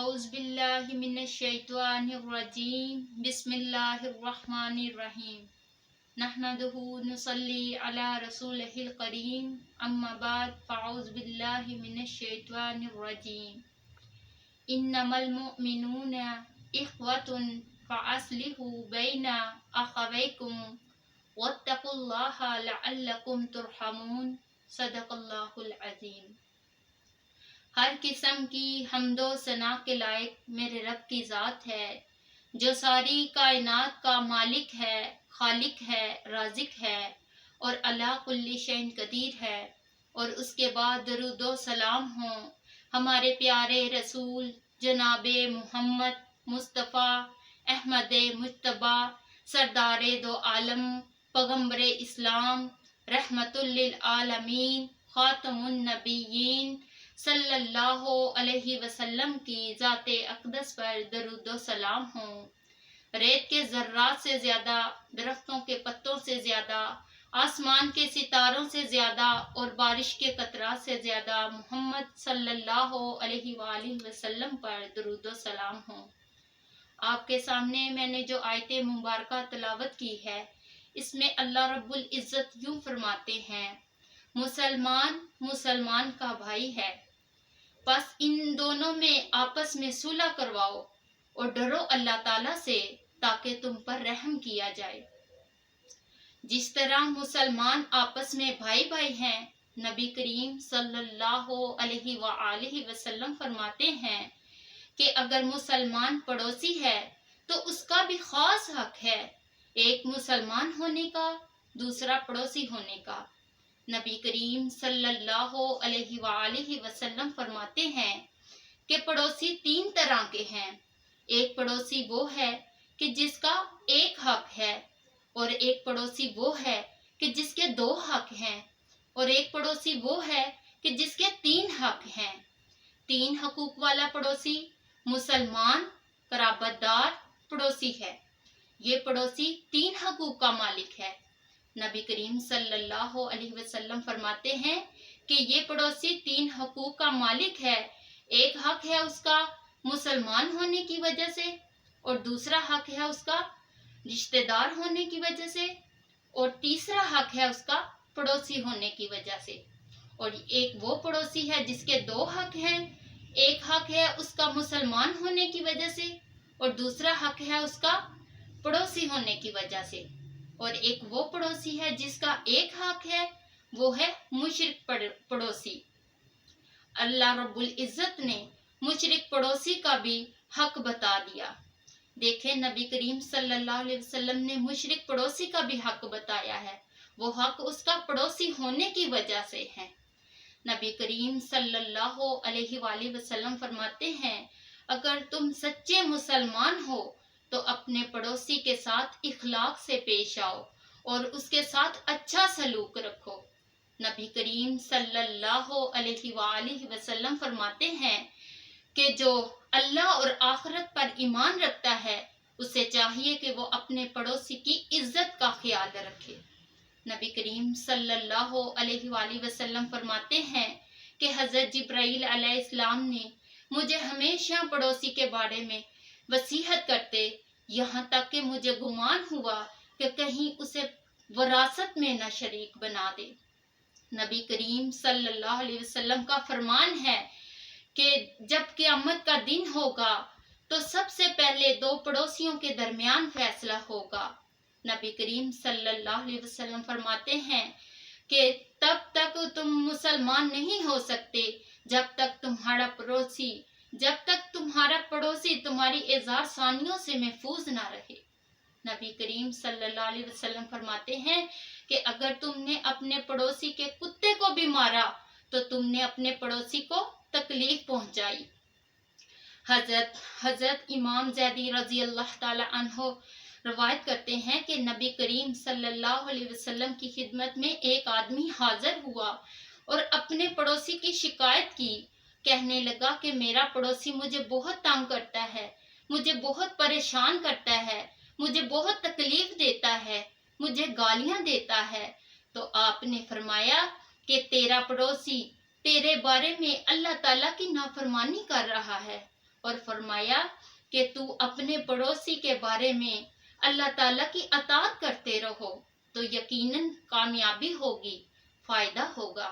أعوذ بالله من الشيطان الرجيم بسم الله الرحمن الرحيم نحمده نصلي على رسوله الكريم أما بعد فأعوذ بالله من الشيطان الرجيم إنما المؤمنون إخوة فأصلحوا بين أخويكم واتقوا الله لعلكم ترحمون صدق اللہ العظیم۔ ہر قسم کی حمد و ثنا کے لائق میرے رب کی ذات ہے جو ساری کائنات کا مالک ہے، خالق ہے، رازق ہے اور علی کل شیء قدیر ہے، اور اس کے بعد درود و سلام ہوں ہمارے پیارے رسول جناب محمد مصطفیٰ احمد مجتبی سردار دو عالم پیغمبر اسلام رحمت للعالمین خاتم النبیین صلی اللہ علیہ وسلم کی ذات اقدس پر درود و سلام ہوں۔ ریت کے ذرات سے زیادہ، درختوں کے پتوں سے زیادہ، آسمان کے ستاروں سے زیادہ اور بارش کے قطرات سے زیادہ محمد صلی اللہ علیہ وآلہ وسلم پر درود و سلام ہوں۔ آپ کے سامنے میں نے جو آیت مبارکہ تلاوت کی ہے، اس میں اللہ رب العزت یوں فرماتے ہیں، مسلمان کا بھائی ہے، بس ان دونوں میں آپس میں صلح کرواؤ اور ڈرو اللہ تعالیٰ سے تاکہ تم پر رحم کیا جائے۔ جس طرح مسلمان آپس میں بھائی بھائی ہیں، نبی کریم صلی اللہ علیہ وآلہ وسلم فرماتے ہیں کہ اگر مسلمان پڑوسی ہے تو اس کا بھی خاص حق ہے، ایک مسلمان ہونے کا، دوسرا پڑوسی ہونے کا۔ نبی کریم صلی اللہ علیہ وآلہ وسلم فرماتے ہیں کہ پڑوسی تین طرح کے ہیں۔ ایک پڑوسی وہ ہے کہ جس کا ایک حق ہے، اور ایک پڑوسی وہ ہے کہ جس کے دو حق ہیں، اور ایک پڑوسی وہ ہے کہ جس کے تین حق ہیں۔ تین حقوق والا پڑوسی مسلمان قرابت دار پڑوسی ہے۔ یہ پڑوسی تین حقوق کا مالک ہے۔ نبی کریم صلی اللہ علیہ وسلم فرماتے ہیں کہ یہ پڑوسی تین حقوق کا مالک ہے۔ ایک حق ہے اس کا مسلمان ہونے کی وجہ سے، اور دوسرا حق ہے اس کا رشتہ دار ہونے کی وجہ سے، اور تیسرا حق ہے اس کا پڑوسی ہونے کی وجہ سے۔ اور ایک وہ پڑوسی ہے جس کے دو حق ہیں، ایک حق ہے اس کا مسلمان ہونے کی وجہ سے، اور دوسرا حق ہے اس کا پڑوسی ہونے کی وجہ سے۔ اور ایک وہ پڑوسی ہے جس کا ایک حق ہے، وہ ہے مشرک پڑوسی۔ اللہ رب العزت نے مشرک پڑوسی کا بھی حق بتا دیا۔ دیکھیں نبی کریم صلی اللہ علیہ وسلم نے مشرک پڑوسی کا بھی حق بتایا ہے، وہ حق اس کا پڑوسی ہونے کی وجہ سے ہے۔ نبی کریم صلی اللہ علیہ وآلہ وسلم فرماتے ہیں، اگر تم سچے مسلمان ہو تو اپنے پڑوسی کے ساتھ اخلاق سے پیش آؤ اور اس کے ساتھ اچھا سلوک رکھو۔ نبی کریم صلی اللہ علیہ وآلہ وسلم فرماتے ہیں کہ جو اللہ اور آخرت پر ایمان رکھتا ہے اسے چاہیے کہ وہ اپنے پڑوسی کی عزت کا خیال رکھے۔ نبی کریم صلی اللہ علیہ وآلہ وسلم فرماتے ہیں کہ حضرت جبرائیل علیہ السلام نے مجھے ہمیشہ پڑوسی کے بارے میں وصیحت کرتے، یہاں تک کہ مجھے گمان ہوا کہ کہیں اسے وراثت میں نہ شریک بنا دے۔ نبی کریم صلی اللہ علیہ وسلم کا فرمان ہے کہ جب قیامت کا دن ہوگا تو سب سے پہلے دو پڑوسیوں کے درمیان فیصلہ ہوگا۔ نبی کریم صلی اللہ علیہ وسلم فرماتے ہیں کہ تب تک تم مسلمان نہیں ہو سکتے جب تک تمہارا پڑوسی تمہاری اظہار ثانیوں سے محفوظ نہ رہے۔ نبی کریم صلی اللہ علیہ وسلم فرماتے ہیں کہ اگر تم نے اپنے پڑوسی کے کتے کو بھی مارا تو تم نے اپنے پڑوسی کو تکلیف پہنچائی۔ حضرت امام زیدی رضی اللہ تعالی عنہ روایت کرتے ہیں کہ نبی کریم صلی اللہ علیہ وسلم کی خدمت میں ایک آدمی حاضر ہوا اور اپنے پڑوسی کی شکایت کی، کہنے لگا کہ میرا پڑوسی مجھے بہت تنگ کرتا ہے، مجھے بہت پریشان کرتا ہے، مجھے بہت تکلیف دیتا ہے، مجھے گالیاں دیتا ہے۔ تو آپ نے فرمایا کہ تیرا پڑوسی تیرے بارے میں اللہ تعالیٰ کی نافرمانی کر رہا ہے، اور فرمایا کہ تو اپنے پڑوسی کے بارے میں اللہ تعالیٰ کی اطاعت کرتے رہو تو یقیناً کامیابی ہوگی، فائدہ ہوگا۔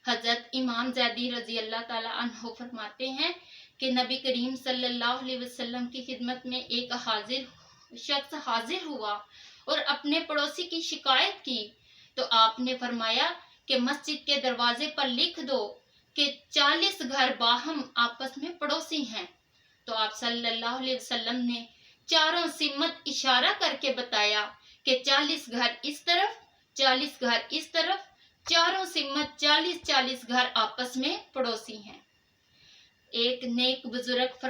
حضرت امام زیدی رضی اللہ تعالیٰ عنہ فرماتے ہیں کہ نبی کریم صلی اللہ علیہ وسلم کی خدمت میں ایک شخص حاضر ہوا اور اپنے پڑوسی کی شکایت کی، تو آپ نے فرمایا کہ مسجد کے دروازے پر لکھ دو کہ 40 گھر باہم آپس میں پڑوسی ہیں۔ تو آپ صلی اللہ علیہ وسلم نے چاروں سمت اشارہ کر کے بتایا کہ 40 گھر اس طرف، 40 گھر اس طرف، چاروں سمت 40 گھر آپس میں پڑوسی ہیں۔ ایک نیک بزرگ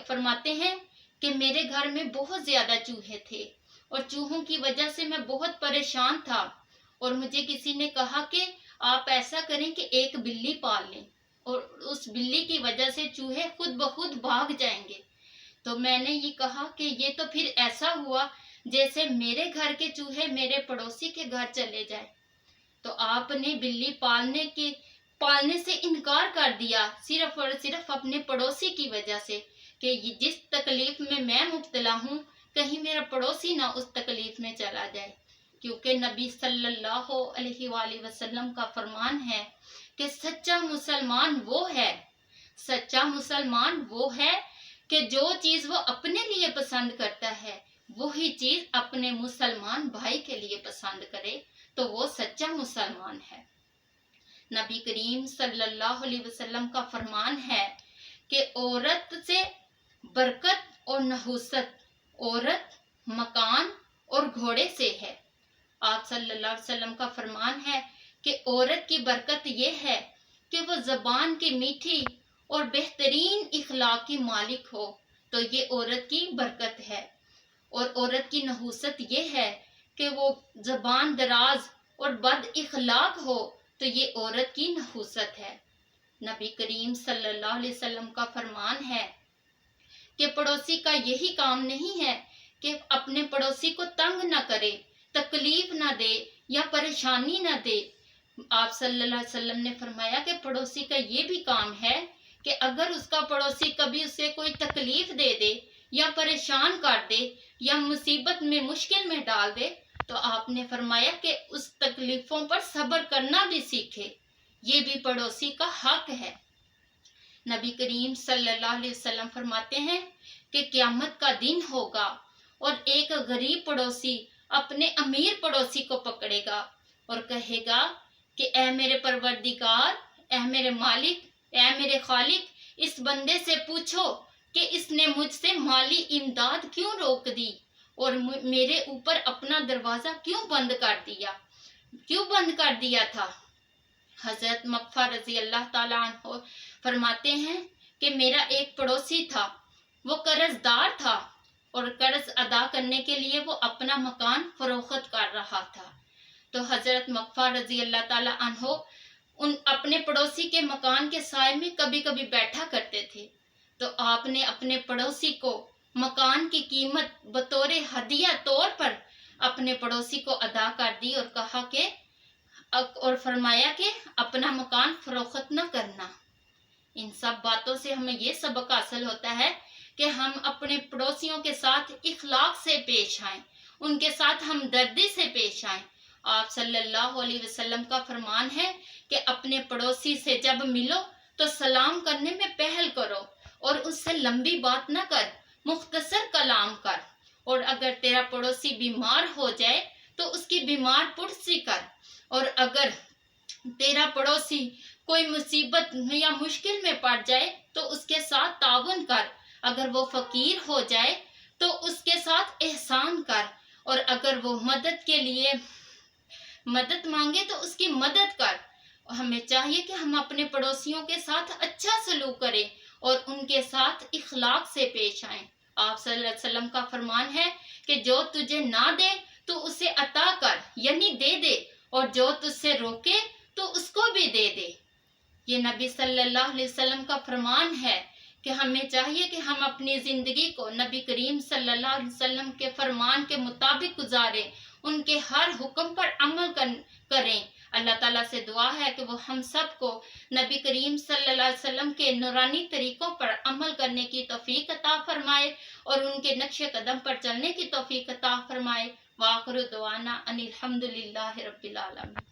فرماتے ہیں کہ میرے گھر میں بہت زیادہ چوہے تھے اور چوہوں کی وجہ سے میں بہت پریشان تھا، اور مجھے کسی نے کہا کہ آپ ایسا کریں کہ ایک بلی پال لیں اور اس بلی کی وجہ سے چوہے خود بخود بھاگ جائیں گے۔ تو میں نے یہ کہا کہ یہ تو پھر ایسا ہوا جیسے میرے گھر کے چوہے میرے پڑوسی کے گھر چلے جائیں۔ تو آپ نے بلی پالنے سے انکار کر دیا، صرف اور صرف اپنے پڑوسی کی وجہ سے، کہ جس تکلیف میں مبتلا ہوں کہیں میرا پڑوسی نہ اس تکلیف میں چلا جائے، کیونکہ نبی صلی اللہ علیہ وآلہ وسلم کا فرمان ہے کہ سچا مسلمان وہ ہے کہ جو چیز وہ اپنے لیے پسند کرتا ہے وہی چیز اپنے مسلمان بھائی کے لیے پسند کرے، تو وہ سچا مسلمان ہے۔ نبی کریم صلی اللہ علیہ وسلم کا فرمان ہے کہ عورت سے برکت اور نحوست، عورت مکان اور گھوڑے سے ہے۔ آپ صلی اللہ علیہ وسلم کا فرمان ہے کہ عورت کی برکت یہ ہے کہ وہ زبان کی میٹھی اور بہترین اخلاق کی مالک ہو، تو یہ عورت کی برکت ہے، اور عورت کی نحوست یہ ہے کہ وہ زبان دراز اور بد اخلاق ہو، تو یہ عورت کی نحوست ہے۔ نبی کریم صلی اللہ علیہ وسلم کا فرمان ہے کہ پڑوسی کا یہی کام نہیں ہے کہ اپنے پڑوسی کو تنگ نہ کرے، تکلیف نہ دے یا پریشانی نہ دے۔ آپ صلی اللہ علیہ وسلم نے فرمایا کہ پڑوسی کا یہ بھی کام ہے کہ اگر اس کا پڑوسی کبھی اسے کوئی تکلیف دے دے یا پریشان کر دے یا مصیبت میں مشکل میں ڈال دے، تو آپ نے فرمایا کہ اس تکلیفوں پر صبر کرنا بھی سیکھے، یہ بھی پڑوسی کا حق ہے۔ نبی کریم صلی اللہ علیہ وسلم فرماتے ہیں کہ قیامت کا دن ہوگا اور ایک غریب پڑوسی اپنے امیر پڑوسی کو پکڑے گا اور کہے گا کہ اے میرے پروردگار، اے میرے مالک، اے میرے خالق، اس بندے سے پوچھو کہ اس نے مجھ سے مالی امداد کیوں روک دی اور میرے اوپر اپنا دروازہ کیوں بند کر دیا تھا۔ حضرت مغفر رضی اللہ تعالیٰ عنہ فرماتے ہیں کہ میرا ایک پڑوسی تھا، وہ قرض دار تھا اور قرض ادا کرنے کے لیے وہ اپنا مکان فروخت کر رہا تھا۔ تو حضرت مغفر رضی اللہ تعالیٰ عنہ اپنے پڑوسی کے مکان کے سائے میں کبھی کبھی بیٹھا کرتے تھے، تو آپ نے اپنے پڑوسی کو مکان کی قیمت بطور ہدیہ طور پر اپنے پڑوسی کو ادا کر دی اور کہا کہ اور فرمایا کہ اپنا مکان فروخت نہ کرنا۔ ان سب باتوں سے ہمیں یہ سبق حاصل ہوتا ہے کہ ہم اپنے پڑوسیوں کے ساتھ اخلاق سے پیش آئیں، ان کے ساتھ ہمدردی سے پیش آئیں۔ آپ صلی اللہ علیہ وسلم کا فرمان ہے کہ اپنے پڑوسی سے جب ملو تو سلام کرنے میں پہل کرو اور اس سے لمبی بات نہ کر، مختصر کلام کر، اور اگر تیرا پڑوسی بیمار ہو جائے تو اس کی بیمار پرسی کر، اور اگر تیرا پڑوسی کوئی مصیبت یا مشکل میں پڑ جائے تو اس کے ساتھ تعاون کر، اگر وہ فقیر ہو جائے تو اس کے ساتھ احسان کر، اور اگر وہ مدد کے لیے مدد مانگے تو اس کی مدد کر۔ ہمیں چاہیے کہ ہم اپنے پڑوسیوں کے ساتھ اچھا سلوک کریں اور ان کے ساتھ اخلاق سے پیش آئیں۔ آپ صلی اللہ علیہ وسلم کا فرمان ہے کہ جو تجھے نہ دے تو اسے عطا کر، یعنی دے دے، اور جو تجھ سے روکے تو اس کو بھی دے دے۔ یہ نبی صلی اللہ علیہ وسلم کا فرمان ہے کہ ہمیں چاہیے کہ ہم اپنی زندگی کو نبی کریم صلی اللہ علیہ وسلم کے فرمان کے مطابق گزاریں، ان کے ہر حکم پر عمل کریں، اللہ تعالیٰ سے دعا ہے کہ وہ ہم سب کو نبی کریم صلی اللہ علیہ وسلم کے نورانی طریقوں پر عمل کرنے کی توفیق عطا فرمائے اور ان کے نقش قدم پر چلنے کی توفیق عطا فرمائے۔ وآخر دعوانا ان الحمد للہ رب العالمین۔